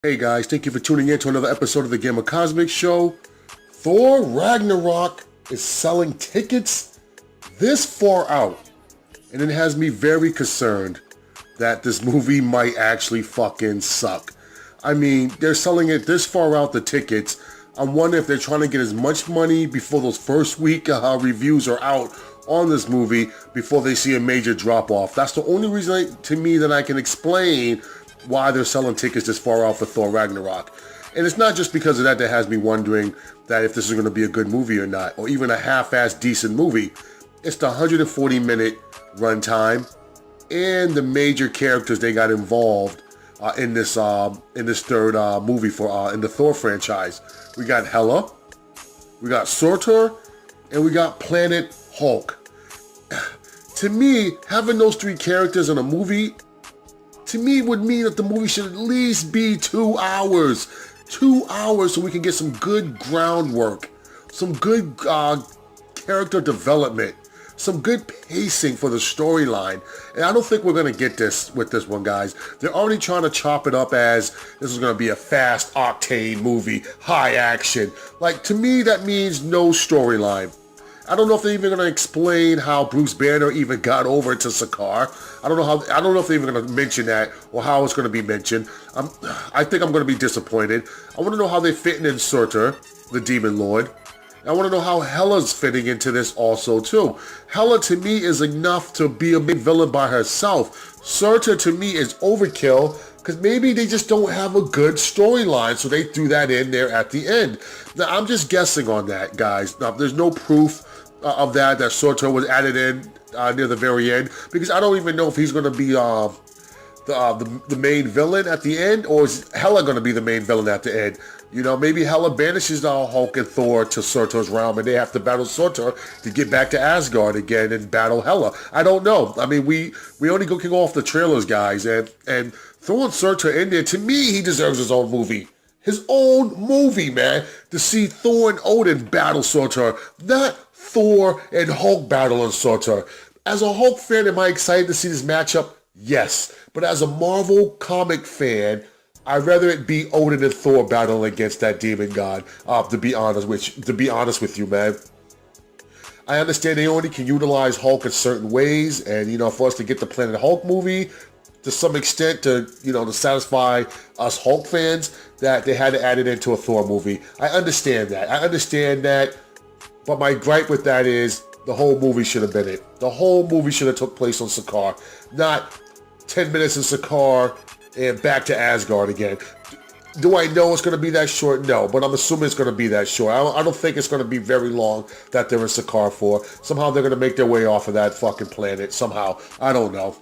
Hey guys, thank you for tuning in to another episode of the Gamer Cosmic Show. Thor Ragnarok is selling tickets this far out, and it has me very concerned that this movie might actually fucking suck. I mean, they're selling it this far out, the tickets. I'm wondering if they're trying to get as much money before those first week reviews are out on this movie before they see a major drop-off. That's the only reason to me that I can explain why they're selling tickets this far out for Thor Ragnarok. And it's not just because of that has me wondering that if this is going to be a good movie or not, or even a half-assed decent movie. It's the 140-minute runtime and the major characters they got involved in this third movie for in the Thor franchise. We got Hela, we got Surtur, and we got Planet Hulk. To me, having those three characters in a movie, to me, would mean that the movie should at least be 2 hours. 2 hours so we can get some good groundwork, some good character development, some good pacing for the storyline. And I don't think we're going to get this with this one, guys. They're already trying to chop it up as this is going to be a fast octane movie, high action. Like, to me, that means no storyline. I don't know if they're even going to explain how Bruce Banner even got over to Sakaar. I don't know if they're even going to mention that or how it's going to be mentioned. I think I'm going to be disappointed. I want to know how they fit in Surtur, the Demon Lord. I want to know how Hela's fitting into this also too. Hela to me is enough to be a big villain by herself. Surtur to me is overkill because maybe they just don't have a good storyline, so they threw that in there at the end. Now, I'm just guessing on that, guys. Now, there's no proof of that Surtur was added in near the very end, because I don't even know if he's going to be the main villain at the end, or is Hela going to be the main villain at the end? You know, maybe Hela banishes Hulk and Thor to Surtur's realm, and they have to battle Surtur to get back to Asgard again and battle Hela. I don't know. I mean, we only can go off the trailers, guys, and throwing Surtur in there, to me, he deserves his own movie. His own movie, man, to see Thor and Odin battle Surtur, not Thor and Hulk battling Surtur. As a Hulk fan, am I excited to see this matchup? Yes. But as a Marvel comic fan, I'd rather it be Odin and Thor battling against that demon god, to be honest with you, man. I understand they only can utilize Hulk in certain ways, and, you know, for us to get the Planet Hulk movie, to some extent, to satisfy us Hulk fans, that they had to add it into a Thor movie. I understand that. But my gripe with that is the whole movie should have been it. The whole movie should have took place on Sakaar, not 10 minutes in Sakaar and back to Asgard again. Do I know it's going to be that short? No, but I'm assuming it's going to be that short. I don't think it's going to be very long that they're in Sakaar for. Somehow they're going to make their way off of that fucking planet. Somehow. I don't know,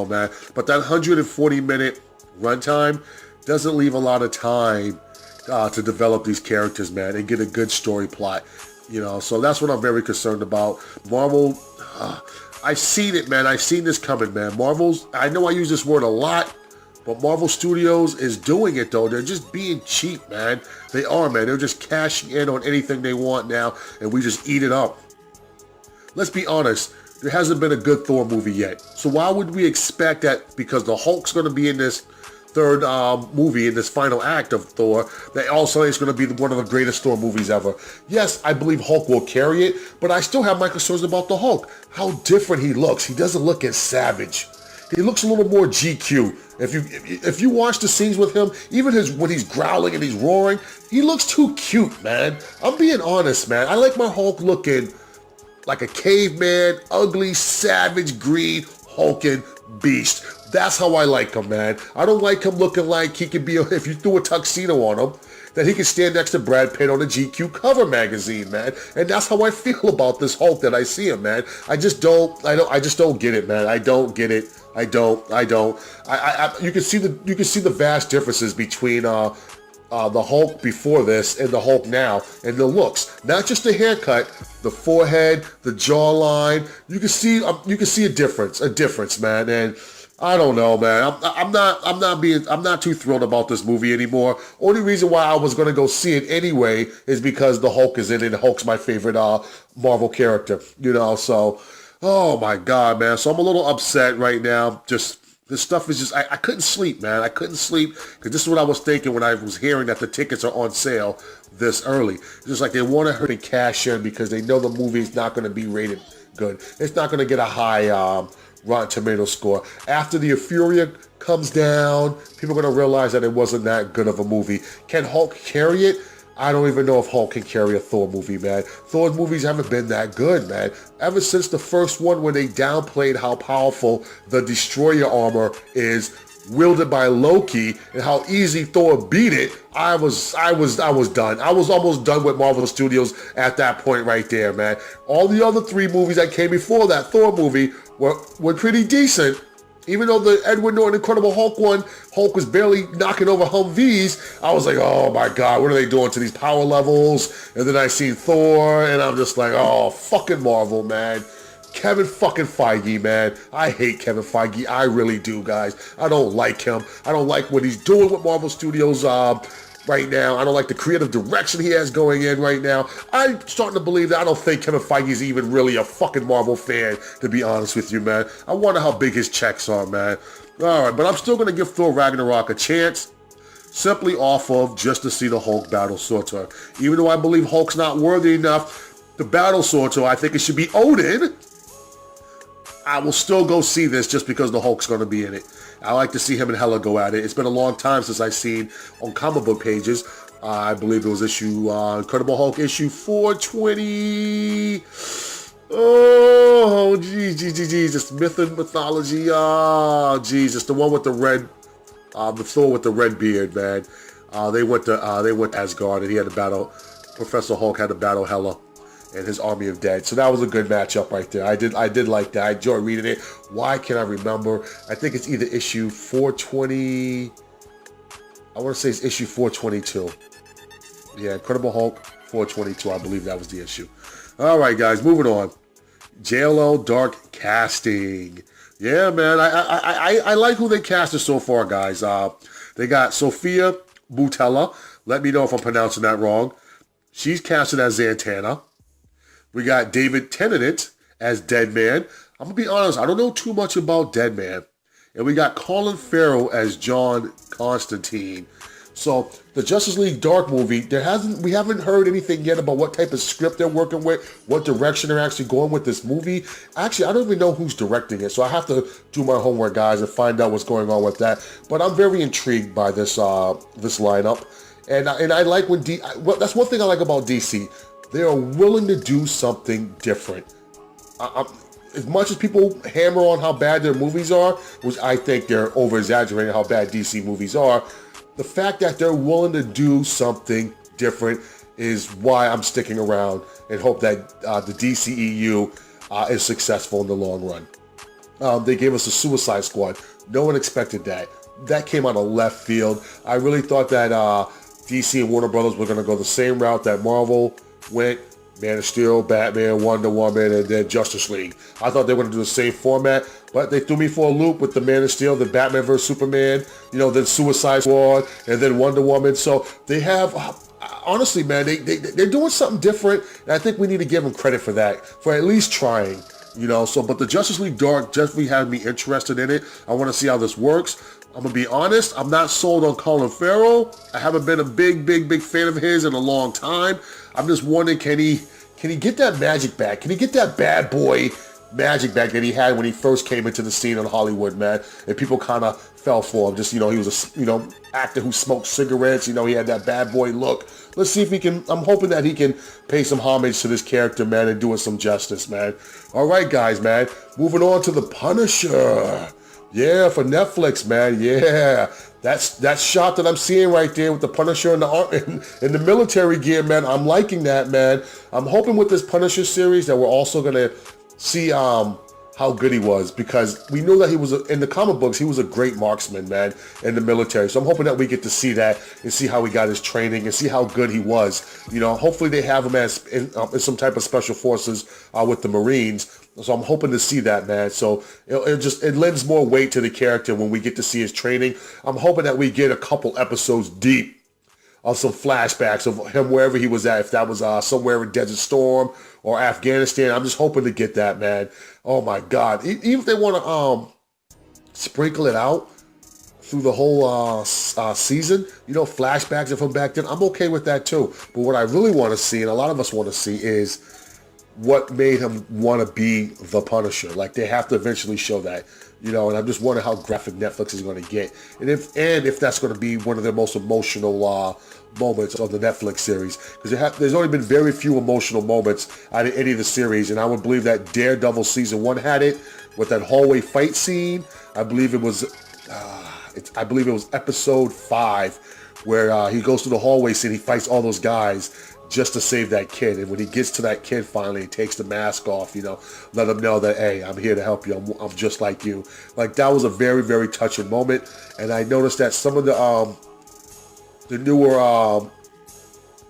man. But that 140-minute runtime doesn't leave a lot of time to develop these characters, man, and get a good story plot. You know, so that's what I'm very concerned about. Marvel, I've seen it, man. I've seen this coming, man. I know I use this word a lot, but Marvel Studios is doing it, though. They're just being cheap, man. They are, man. They're just cashing in on anything they want now, and we just eat it up. Let's be honest. There hasn't been a good Thor movie yet. So why would we expect that because the Hulk's going to be in this third movie, in this final act of Thor, that also is going to be one of the greatest Thor movies ever? Yes, I believe Hulk will carry it, but I still have my concerns about the Hulk. How different he looks. He doesn't look as savage. He looks a little more GQ. If you watch the scenes with him, even when he's growling and he's roaring, he looks too cute, man. I'm being honest, man. I like my Hulk looking like a caveman, ugly, savage, green, hulking beast. That's how I like him, man. I don't like him looking like he could be, if you threw a tuxedo on him, that he could stand next to Brad Pitt on a GQ cover magazine, man. And that's how I feel about this Hulk that I see him, man. I just don't get it, man. I don't get it. I don't. You can see the vast differences between the Hulk before this and the Hulk now, and the looks. Not just the haircut, the forehead, the jawline. You can see a difference, man. And I don't know, man. I'm not too thrilled about this movie anymore. Only reason why I was gonna go see it anyway is because the Hulk is in it, and Hulk's my favorite Marvel character. You know, so oh my God, man. So I'm a little upset right now. Just This stuff is just, I couldn't sleep, man. I couldn't sleep because this is what I was thinking when I was hearing that the tickets are on sale this early. It's just like they want to hurry cash in because they know the movie is not going to be rated good. It's not going to get a high Rotten Tomato score. After the euphoria comes down, people are going to realize that it wasn't that good of a movie. Can Hulk carry it? I don't even know if Hulk can carry a Thor movie, man. Thor's movies haven't been that good, man. Ever since the first one when they downplayed how powerful the Destroyer armor is wielded by Loki and how easy Thor beat it, I was done. I was almost done with Marvel Studios at that point right there, man. All the other 3 movies that came before that Thor movie were pretty decent. Even though the Edward Norton Incredible Hulk one, Hulk was barely knocking over Humvees, I was like, oh my God, what are they doing to these power levels? And then I seen Thor, and I'm just like, oh, fucking Marvel, man. Kevin fucking Feige, man. I hate Kevin Feige. I really do, guys. I don't like him. I don't like what he's doing with Marvel Studios right now. I don't like the creative direction he has going in right now. I'm starting to believe that I don't think Kevin Feige is even really a fucking Marvel fan, to be honest with you, man. I wonder how big his checks are, man. All right, but I'm still going to give Thor Ragnarok a chance, simply off of just to see the Hulk battle Surtur. Even though I believe Hulk's not worthy enough to battle Surtur, I think it should be Odin. I will still go see this just because the Hulk's going to be in it. I like to see him and Hela go at it. It's been a long time since I've seen on comic book pages. I believe it was Incredible Hulk issue 420. Oh, Jesus. Myth and mythology. Oh, Jesus. The one with the red, the Thor with the red beard, man. They went to Asgard and he had to battle, Professor Hulk had to battle Hela and his army of dead. So that was a good matchup right there. I did like that. I enjoyed reading it. Why can't I remember? I think it's either issue 420. I want to say it's issue 422. Yeah, Incredible Hulk 422. I believe that was the issue. All right, guys, moving on. JLO Dark casting. Yeah, man, I like who they casted so far, guys. They got Sophia Boutella. Let me know if I'm pronouncing that wrong. She's casted as Zatanna. We got David Tennant as Deadman. I'm going to be honest, I don't know too much about Deadman. And we got Colin Farrell as John Constantine. So the Justice League Dark movie, we haven't heard anything yet about what type of script they're working with, what direction they're actually going with this movie. Actually, I don't even know who's directing it, so I have to do my homework, guys, and find out what's going on with that. But I'm very intrigued by this lineup. And I like when that's one thing I like about DC. They are willing to do something different. As much as people hammer on how bad their movies are, which I think they're over-exaggerating how bad DC movies are, the fact that they're willing to do something different is why I'm sticking around and hope that the DCEU is successful in the long run. They gave us a Suicide Squad. No one expected that. That came out of left field. I really thought that DC and Warner Brothers were going to go the same route that Marvel went. Man of Steel, Batman, Wonder Woman, and then Justice League. I thought they were going to do the same format, but they threw me for a loop with the Man of Steel, the Batman vs. Superman, then Suicide Squad, and then Wonder Woman. So they have, honestly, man, they're doing something different, and I think we need to give them credit for that, for at least trying. But the Justice League Dark definitely had me interested in it. I want to see how this works. I'm going to be honest, I'm not sold on Colin Farrell. I haven't been a big fan of his in a long time. I'm just wondering, can he get that magic back? Can he get that bad boy magic back that he had when he first came into the scene in Hollywood, man? And people kind of fell for him. Just, he was a, actor who smoked cigarettes. He had that bad boy look. Let's see if he can, I'm hoping that he can pay some homage to this character, man, and do it some justice, man. All right, guys, man. Moving on to The Punisher. Yeah, for Netflix, man. Yeah. That shot that I'm seeing right there with the Punisher in the military gear, man. I'm liking that, man. I'm hoping with this Punisher series that we're also going to see how good he was, because we know that he was, in the comic books, he was a great marksman, man, in the military. So I'm hoping that we get to see that and see how he got his training and see how good he was. Hopefully they have him as in some type of special forces with the Marines. So I'm hoping to see that, man. So it lends more weight to the character when we get to see his training. I'm hoping that we get a couple episodes deep of some flashbacks of him wherever he was at, if that was somewhere in Desert Storm or Afghanistan. I'm just hoping to get that, man. Oh my God. Even if they want to sprinkle it out through the whole season, flashbacks of him back then, I'm okay with that too. But what I really want to see, and a lot of us want to see, is what made him want to be the Punisher. Like, they have to eventually show that, and I'm just wondering how graphic Netflix is going to get, and if that's going to be one of their most emotional moments of the Netflix series, because there's only been very few emotional moments out of any of the series, and I would believe that Daredevil season 1 had it with that hallway fight scene. I believe it was episode 5 where he goes through the hallway scene, he fights all those guys just to save that kid. And when he gets to that kid finally, he takes the mask off, let him know that, hey, I'm here to help you. I'm just like you. Like, that was a very, very touching moment. And I noticed that some of the newer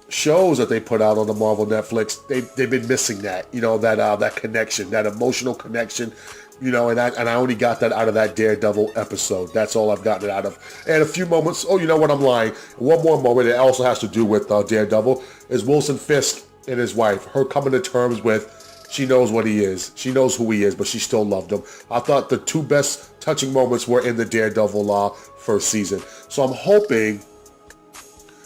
shows that they put out on the Marvel Netflix, they've been missing that, that connection, that emotional connection. And I only got that out of that Daredevil episode. That's all I've gotten it out of. And a few moments, oh, you know what, I'm lying. One more moment, it also has to do with Daredevil, is Wilson Fisk and his wife. Her coming to terms with, she knows what he is. She knows who he is, but she still loved him. I thought the 2 best touching moments were in the Daredevil first season. So I'm hoping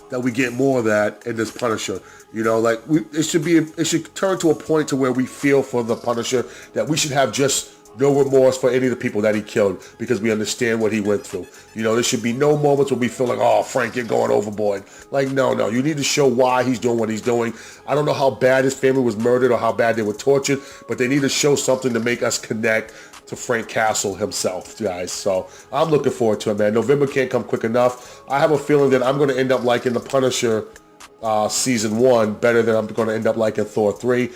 that we get more of that in this Punisher. It should turn to a point to where we feel for the Punisher, that we should have just no remorse for any of the people that he killed, because we understand what he went through. There should be no moments where we feel like, oh, Frank, you're going overboard. Like, no, you need to show why he's doing what he's doing. I don't know how bad his family was murdered or how bad they were tortured, but they need to show something to make us connect to Frank Castle himself, guys. So I'm looking forward to it, man. November can't come quick enough. I have a feeling that I'm going to end up liking the Punisher season 1 better than I'm going to end up liking Thor 3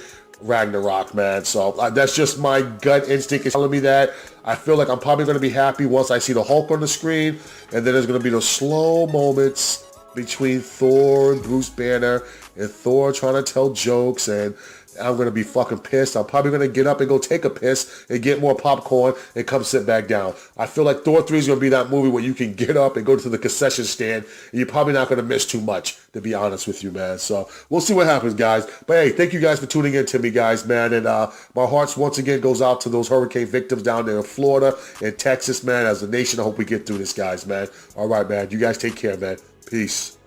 Ragnarok, man. So that's just my gut instinct is telling me that. I feel like I'm probably going to be happy once I see the Hulk on the screen, and then there's going to be those slow moments between Thor and Bruce Banner, and Thor trying to tell jokes, and I'm going to be fucking pissed. I'm probably going to get up and go take a piss and get more popcorn and come sit back down. I feel like Thor 3 is going to be that movie where you can get up and go to the concession stand, and you're probably not going to miss too much, to be honest with you, man. So we'll see what happens, guys. But hey, thank you guys for tuning in to me, guys, man. And my hearts once again goes out to those hurricane victims down there in Florida and Texas, man. As a nation, I hope we get through this, guys, man. All right, man. You guys take care, man. Peace.